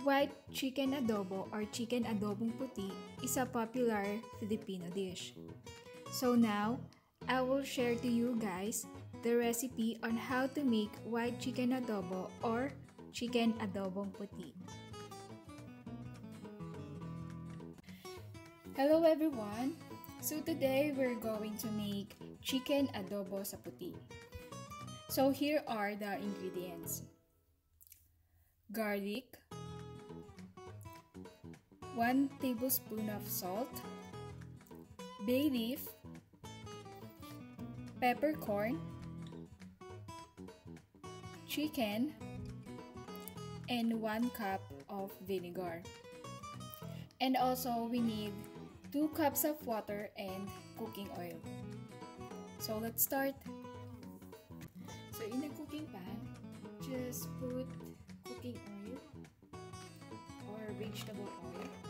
White chicken adobo or chicken adobong puti is a popular Filipino dish. So now, I will share to you guys the recipe on how to make white chicken adobo or chicken adobong puti. Hello everyone! So today we're going to make chicken adobo sa puti. So here are the ingredients. Garlic, 1 tablespoon of salt, bay leaf, peppercorn, chicken, and 1 cup of vinegar. And also we need 2 cups of water and cooking oil. So let's start. So in a cooking pan, just put cooking oil or vegetable oil.